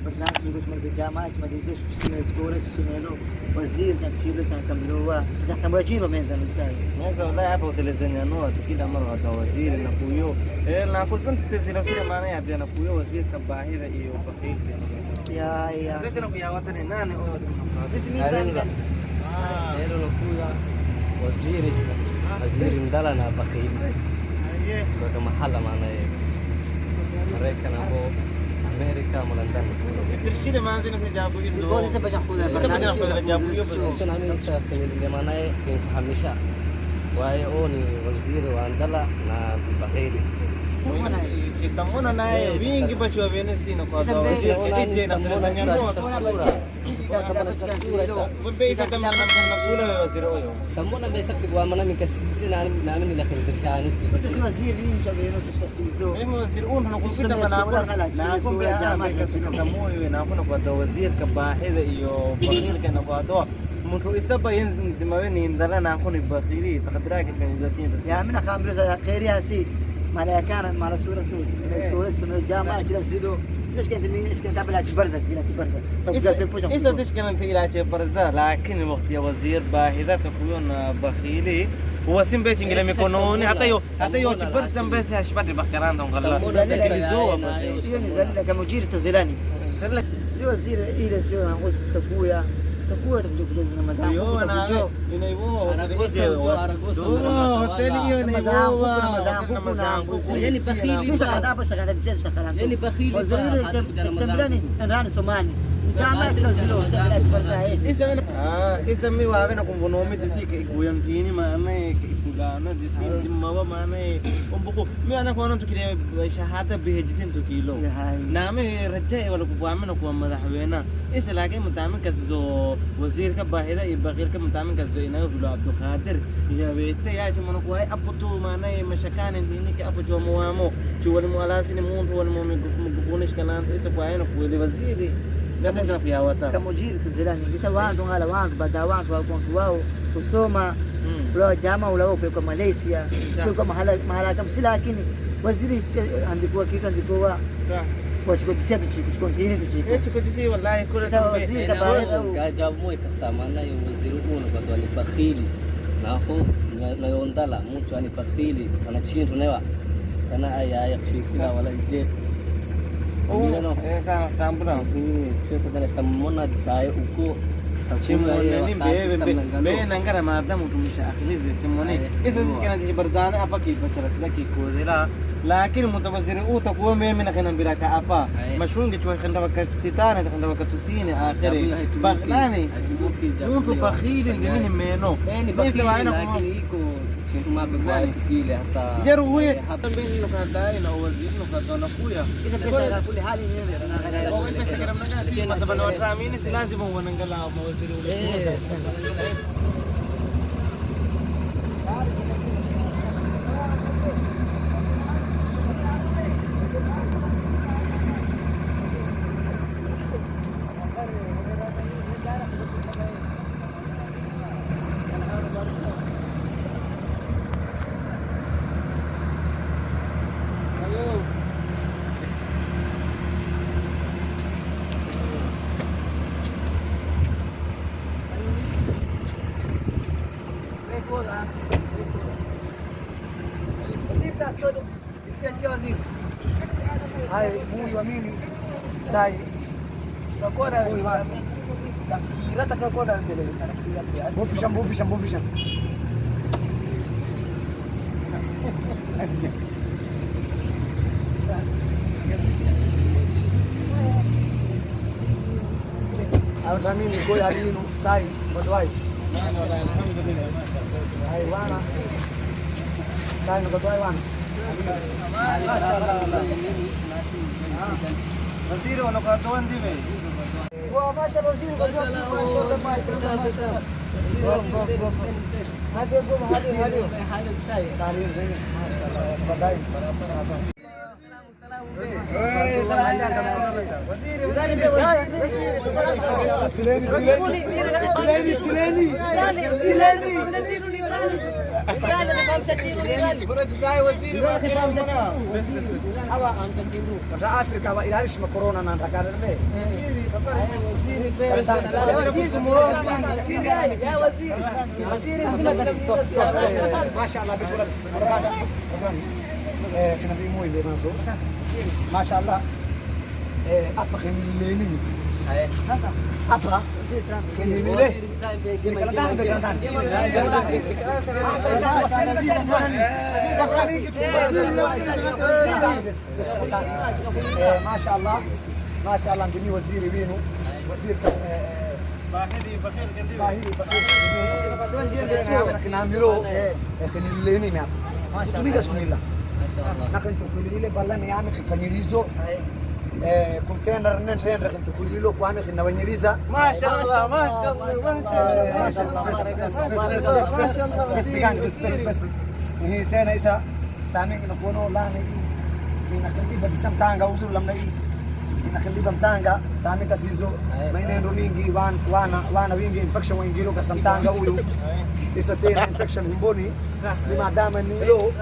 برنامج يقول في الجامعة ما تنساش في السكولة السنينو وزير كان تشيله كان كملوها إذا كان واجيبه من زمان ساي Mwanzo wala hapo telezenya noa tukida mara wata waziri na kuyo na kuzun tezila sile maana ya tena kuyo waziri kabahira iyo bakite يا sasa na kuya wata ni nani au اسمي اسمه Lelo nakuya waziri ndala na bakili kwa mahala maana Marekani hapo Amerika London. ترشيله ما زين سجابو يزو يقول إذا بجحكوا ذا برنامج جابو يو Sio nami sasa ndio maana kumfahamisha wae oni waziri wa ndala na bakili. Kistamona naye wingi bacho vene sina kwa sababu kiti na telezenya noa Mbeza kama namsula waziri huyo. Tambona besa kwa maana mikasisi na nami ni la khirishani. بس وزير مين جابه نص كسيزو Mimi waziri huyu tunakupita na kumbe Amerika sika moyo na kuna kwa waziri kabaheza iyo bakili kana kwa doa mtu isaba nzima weni ndala na kuna bakili takadira kifanya chini يا من خامرة خير يا سي ما لا كان ما رسول رسول سكولة سنة الجامعة كذا زيدو ليش كنت مين ليش كنت قبل برزة سينا برزة إيش إيش كانت إلى برزة لكن الوقت يا وزير باهظة تكون بخيلي هو سين بيت إنجلي ميكونوني حتى يو تبرز بس هشبت بكران دون غلا إيه نزل لك مدير تزلاني سوى وزير إيه سوى نقول تقويا تبجو كده زنا مزاح يو أنا ينايبو Yani bakhili سي شغال أبو شغال دي شغال yani bakhili وزير تملاني نراني سوماني جامعة تنزلوا تبلات برزة isemi wawe na kumbonomi disi kuyang kini mana ifugana disi simmawa mana umbuku mi ana kono tukile shahada bihejitin tukilo nami rajai wala kuamina kuwa madaxweyna isa laakiin mutaamin kasto wasiir ka baahida iyo baqiir ka mutaamin kasto inaga fulo Abdul Qadir ya beete ya jamana ku ay aputu mana mashakan intini ka aputu muamo wal mualasini muntu wal mu'min gufunish kananto isa kwa ayna ku waziri Gata sana kuyawata. كمدير تزلاني لسه وانتو على وانتو بدا وانتو وانتو واو kusoma ula jamaa ula kwa Malaysia kwa mahala kama sila lakini waziri andikuwa kitu andikuwa sawa kwa chikotisia tuchikontini tuchiko chikotisia wallahi kula sawa waziri kabaida gajabu moja kasama nayo waziri huo kwa ni bakhili na ho na yondala mtu ani bakhili kana chintu newa kana aya shikila wala je sana tambuna sio sadala stamona disai uko chimoni be nangara maadamu tumisha akhirize simoni isa zikana jibarzana apa ki bachara ki kodera lakini mutawaziri utakuwa mimi na kana biraka apa mashungi chwa khanda wakatitana khanda wakatusini akhiri baglani mtu bakhili ndimini meno yani bakhili lakini iko ما بقى كيله حتى جروي حتى بين نقطاي لو وزير نقطه نقويا اذا بس على كل حال هو اذا شكرنا ناس ما تبنوا درامين لازم هو نقلا وزير هاي مو يميني ساي تكون مو يمين تكسيرة تكون بوفيشن أو تامين يقول عليه ساي بدواي الحمد لله هاي وانا ساي بدواي وانا ما شاء الله وزير ونقطه دي وما شاء الله وزير بدواي ما شاء الله ما شاء الله هذا يقوم هذا ساي ما شاء الله بداي سلاني Iran anafahamisha Chino Iran. Bora tuzae waziri wa Iran bwana. Hawa wata Afrika wa ilaalishi corona na ndakana nime. Waziri mbele waziri mzima Mashallah bismillah. Kina bi moy le maso. Mashallah. Apa kenileni. Apa? Kenileni. ما شاء الله عندي وزير وينه وزير باهي نعملوا كنيلeni ما شاء الله بسم الله نحن تقولي بالله نعمل خفنيزو كونتينر ننتين ركن تقولي له قامي خنا ونيريزا ما شاء الله ما شاء الله بس هي تena isa سامي نكونوا لا نخلي بدي سمتانغا وصل لما نخلي بمتانغا سامي تسيزو ما ينندو mingi wana wingi infection waingiro ka samtanga huyu isa tena infection himboni ni madama ni lo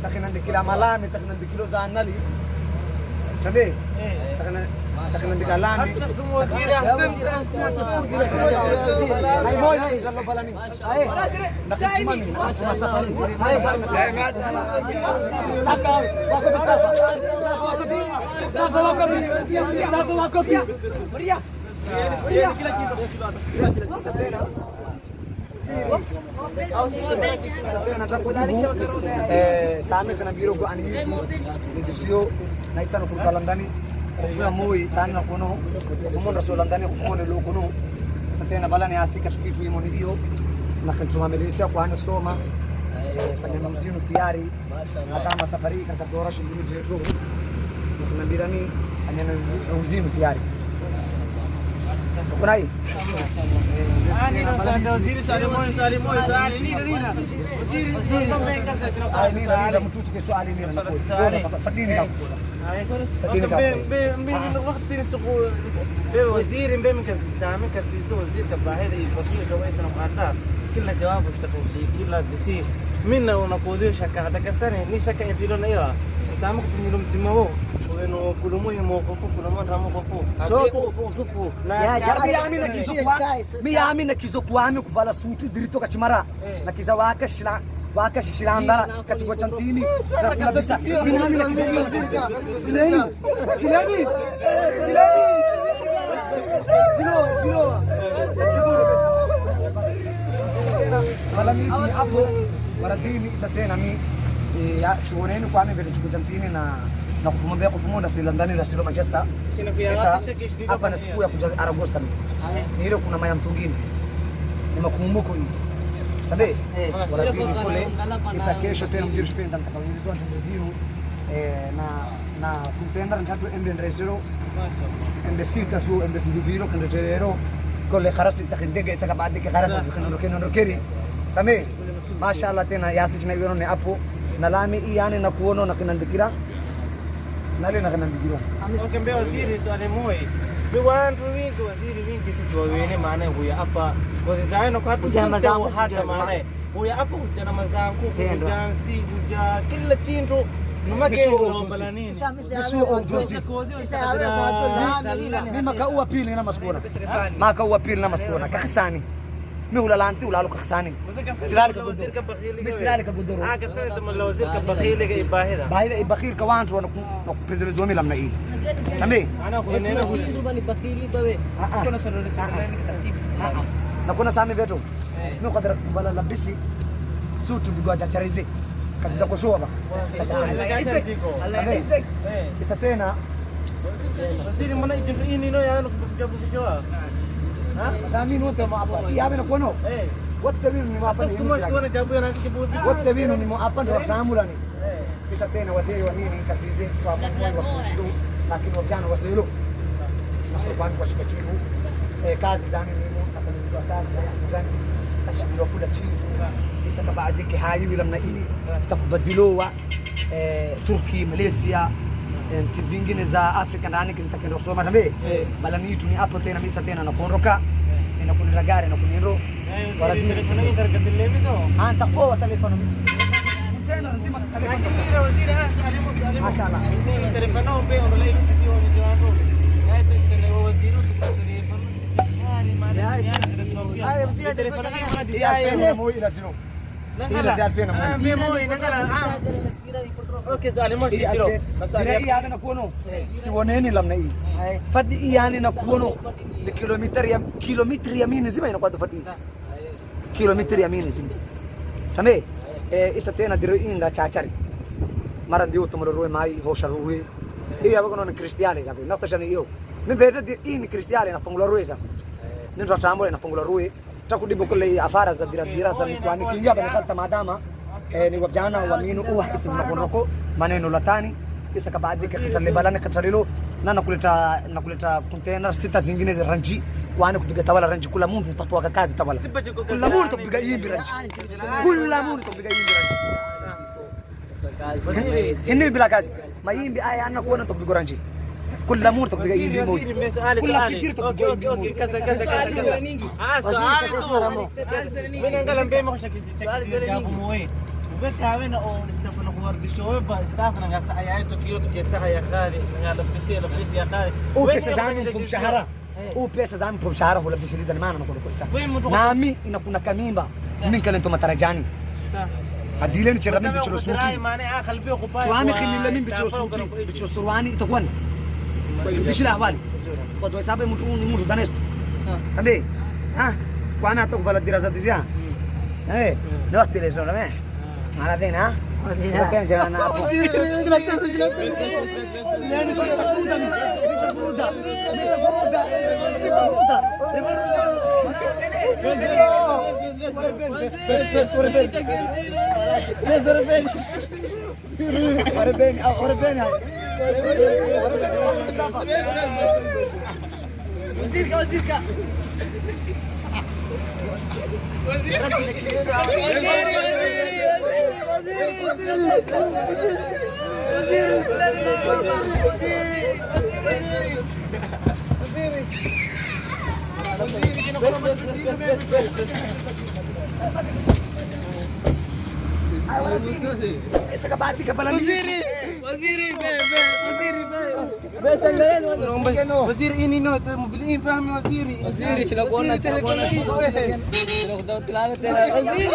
takinandikila malami takinandikilo za anali tabe takinandika lami ay boy ay jallo balani ay nakitumami na safari ay Mustafa wako pia Maria Sami kana biro ko ani ni disio na isa no kurkalandani kufuna moi sana kuno kufumonda solandani kufumonda lo kuno sasa tena balani asika kitu imoni hiyo na kantumamelesha kwa ana soma fanya muzino tayari hata safari kakadora shindini direto tunambirani fanya muzino tayari kunai waziri swali moja nina waziri ndombenga sasa nina mtutu ke swali nina fadini kakula وقت السقوط وزير بهم كاستعمل كسيسو وزير كباهي البخيل كويس انا مقاطع كلها جواب استخوشي كلها دسي منا ونقوديو شكا هذا كسرني ني شكا يديرون ايوه تعمق بنيلهم سمو وانه كلمو يموقفوا كلمو راموقفوا صوتو فوتو يا جربي يامي نكيزو كوامي kuvala suti dirito kachimara nakiza waka shishirandara kachukua chantini kabisa mimi na silo wala mimi hapo waradini isa tena mi siwoneni kwa mimi vile chukua chantini na kufumonda silandani la silo Manchester hapa na siku ya kuja Aragosta ni ile kuna maya mtungini ni makumbuko hii tabe waradini kule isa kesho tena mjiri spenda nitakawilizwa ndio na contender ntato emben resero embesita su embesi viviro kandeterero kole kharasi takindega isa kabadi ke kharasi kino keri tame mashallah tena yasi china vino ne hapo na lami yani na kuono na kinandikira nale na kinandikira ukembea waziri swali moja biwantu wingi waziri wingi situwene maana huya hapa kwa na kwa hata maana huya hapa kujana mazangu kujansi kuja kila chindu numake unaombala nini sio ujuzi mimi makaua pili na maskona makaua pili na maskona kakisani mimi ulalanti ulalo kakisani silali kabudoro kasani tamalla waziri kabakhili ga ibahida bahida ibakhir ka wantu na kupreserve mi lamna hii nami ana kunena chindu bani bakhili bawe kuna saloni saloni taratibu na kuna sami vetu mimi qadara bala labisi sutu bigwa chacharize katiza kushoa ba isa tena waziri mbona ini no yana kujabu kujoa nami no sema hapa yabe na kono wote wenu ni hapa ni kuna jabu yana kibuti wote wenu ni hapa ndio fahamulani isa tena waziri wa nini kasize kwa mmoja wa kushido lakini wajana wasilo nasopani kwa shikachivu kazi zani mimi akanizwa kazi gani ashindwa kula chitu isa kabadiki hayi lamna hii takubadilowa Turki Malaysia nchi zingine za Afrika ndani kinatakiwa kusoma tambe bala nitu ni hapo tena misa tena napondoka inakunira gari inakuniro telefono internet televiso anta kwa telefono tena lazima telefono waziri salimu mashallah telefono pe ndo ile tisi wa mzee wangu na tena waziri telefono sikari maana haya waziri telefono hadi haya moyo ila sio ila si alfena moyo moyo nangala okay swali moja hilo maswali hii hapa na kuono siwoneni lamna hii fadi hii yani na kuono ni kilometri ya mini zima inakuwa tofauti kilometri ya mini zima tame isa tena diro inga chachari mara ndio tumro mai hosha ruwe hii hapa kuna kristiani zabe natashani hiyo mimi vete hii ni kristiani na pangula ruwe za ndio tambo na pangula ruwe takudibu kule afara za dira za mikwani kinga bana kata madama ni wajana waamini uwa isi zinakonroko maneno latani isa kabadi katalibalana katalilo na nakuleta container sita zingine za ranji kwani kupiga tawala ranji kula mundu utapoa kazi tawala kula mundu tupiga yimbi ranji kula mundu tupiga yimbi ranji hindi bila kazi mayimbi aya ana kuona tupiga ranji kula mundu tupiga yimbi moja kula fitiri tupiga yimbi moja kaza mimi ngala mbema kwa shakisi jabu moe ubekawe na staff na kuwardisho ba staff na ngasa ayaito kio tukesa ya kale ngala pesa ya kale pesa zangu kwa mshahara pesa zangu kwa mshahara hula bisiliza maana nakolo kwa nami inakuna kamimba mimi kalento matarajani adileni chera mimi bichoro suti tuami khilila mimi bichoro suti bichoro surwani itakuwa bishila habari kwa do sababu mtu ni mtu danesto ambe kwa ana atakuvala dirasa dizia no television na mara tena tena jana hapo essa kabati kapala waziri waziri ini no mobilin fahmi waziri sila kuona sila tilawet waziri